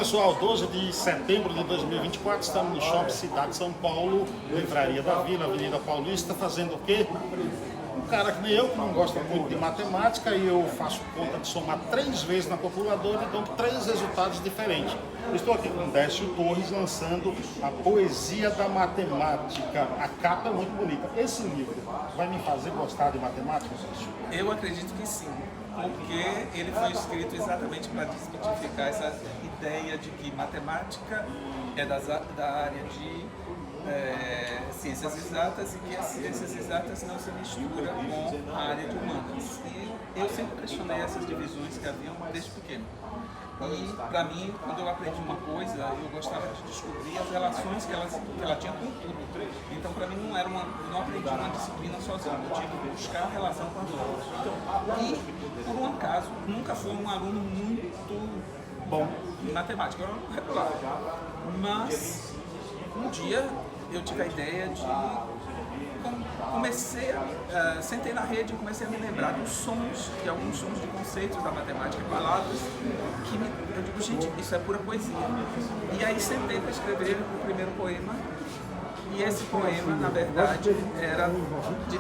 pessoal, 12 de setembro de 2024, estamos no Shopping Cidade São Paulo, Livraria da Vila, Avenida Paulista, fazendo o quê? Um cara que nem eu, que não gosta muito de matemática, e eu faço conta de somar 3 vezes na calculadora e dou 3 resultados diferentes. Estou aqui com Décio Torres lançando a Poesia da Matemática. A capa é muito bonita. Esse livro vai me fazer gostar de matemática, Décio? Eu acredito que sim, porque ele foi escrito exatamente para desmitificar essa ideia de que matemática é da área de ciências exatas e que as ciências exatas não se misturam com a área de humanas. E eu sempre questionei essas divisões que haviam desde pequeno. E, para mim, quando eu aprendi uma coisa, eu gostava de descobrir as relações que ela tinha com tudo. Então, para mim, eu não aprendi uma disciplina sozinho, eu tinha que buscar a relação com as outras. E, por um acaso, nunca fui um aluno muito bom em matemática, eu era um regular. Mas, um dia, eu tive a ideia de... sentei na rede e comecei a me lembrar dos sons, de alguns sons de conceitos da matemática, palavras, eu digo, gente, isso é pura poesia. E aí sentei para escrever o primeiro poema, e esse poema, na verdade,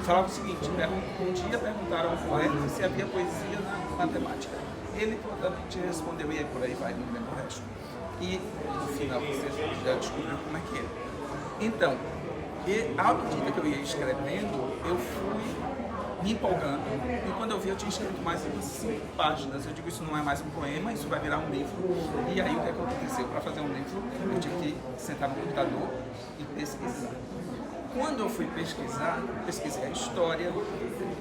falava o seguinte: um dia perguntaram ao poeta se havia poesia na matemática. Ele prontamente respondeu, e aí por aí vai, não lembro o resto. E no final você já descobriu como é que é. Então, e à medida que eu ia escrevendo, eu fui me empolgando. E quando eu vi, eu tinha escrito mais de 5 páginas. Eu digo, isso não é mais um poema, isso vai virar um livro. E aí o que aconteceu? Para fazer um livro, eu tive que sentar no computador e pesquisar. Quando eu fui pesquisar, pesquisei a história,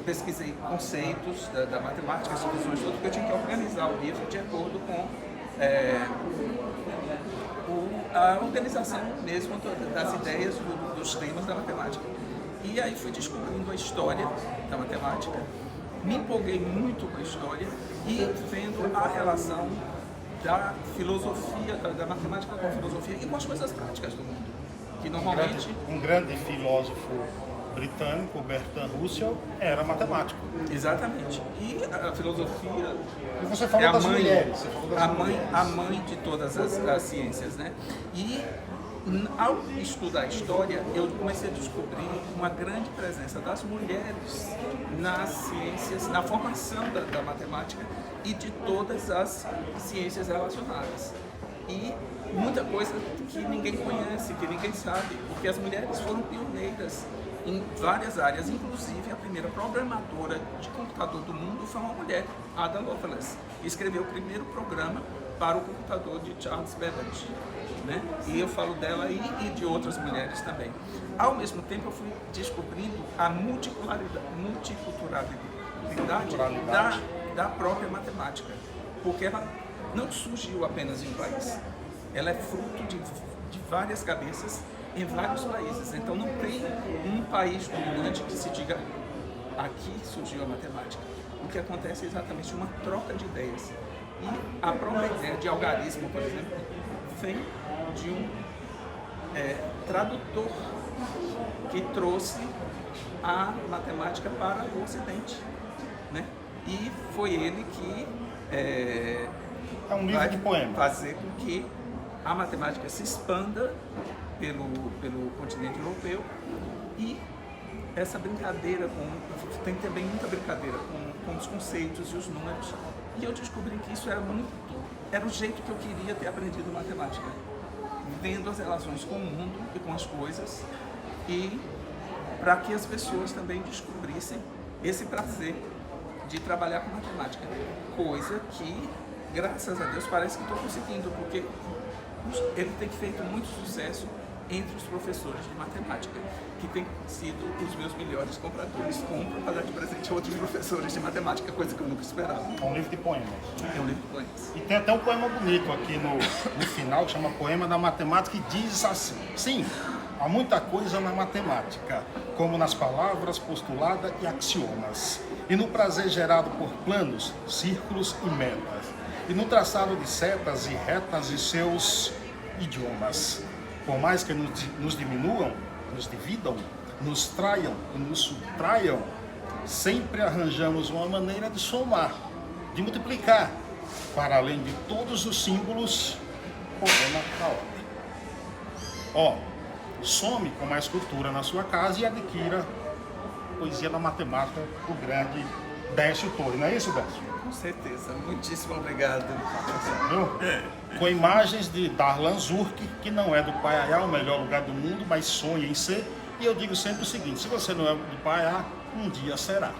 pesquisei conceitos da matemática, as divisões todas, porque eu tinha que organizar o livro de acordo com a organização mesmo das ideias dos temas da matemática. E aí fui descobrindo a história da matemática, me empolguei muito com a história e vendo a relação da filosofia, da matemática com a filosofia e com as coisas práticas do mundo. Que normalmente... Um grande filósofo britânico, Bertrand Russell, era matemático. Exatamente. E a filosofia e você falou das mulheres. A mãe de todas as ciências, né? E ao estudar a história, eu comecei a descobrir uma grande presença das mulheres nas ciências, na formação da matemática e de todas as ciências relacionadas. E muita coisa que ninguém conhece, que ninguém sabe, porque as mulheres foram pioneiras em várias áreas, inclusive a primeira programadora de computador do mundo foi uma mulher, Ada Lovelace, que escreveu o primeiro programa para o computador de Charles Babbage, né? E eu falo dela e de outras mulheres também. Ao mesmo tempo, eu fui descobrindo a multiculturalidade da própria matemática, porque ela não surgiu apenas em um país, ela é fruto de várias cabeças em vários países. Então não tem um país dominante que se diga aqui surgiu a matemática. O que acontece é exatamente uma troca de ideias. E a própria ideia de algarismo, por exemplo, vem de um tradutor que trouxe a matemática para o Ocidente, né? E foi ele que é um livro de poemas. Fazer com que a matemática se expanda pelo continente europeu. E essa brincadeira tem também muita brincadeira com os conceitos e os números. E eu descobri que isso era o jeito que eu queria ter aprendido matemática, vendo as relações com o mundo e com as coisas, e para que as pessoas também descobrissem esse prazer de trabalhar com matemática, coisa que, graças a Deus, parece que estou conseguindo, porque ele tem feito muito sucesso entre os professores de matemática, que têm sido os meus melhores compradores. Compro para dar de presente a outros professores de matemática, coisa que eu nunca esperava. É um livro de poemas. É um livro de poemas. E tem até um poema bonito aqui no final, que chama Poema da Matemática, e diz assim: sim, há muita coisa na matemática, como nas palavras, postulada e axiomas, e no prazer gerado por planos, círculos e metas, e no traçado de setas e retas e seus idiomas. Por mais que nos diminuam, nos dividam, nos traiam e nos subtraiam, sempre arranjamos uma maneira de somar, de multiplicar, para além de todos os símbolos poema da ordem. Ó, some com mais cultura na sua casa e adquira Poesia da Matemática do grande Décio Torre. Não é isso, Décio? Com certeza. Muitíssimo obrigado. Viu? Com imagens de Darlan Zurk, que não é do Paiaiá, o melhor lugar do mundo, mas sonha em ser. E eu digo sempre o seguinte: se você não é do Paiaiá, um dia será.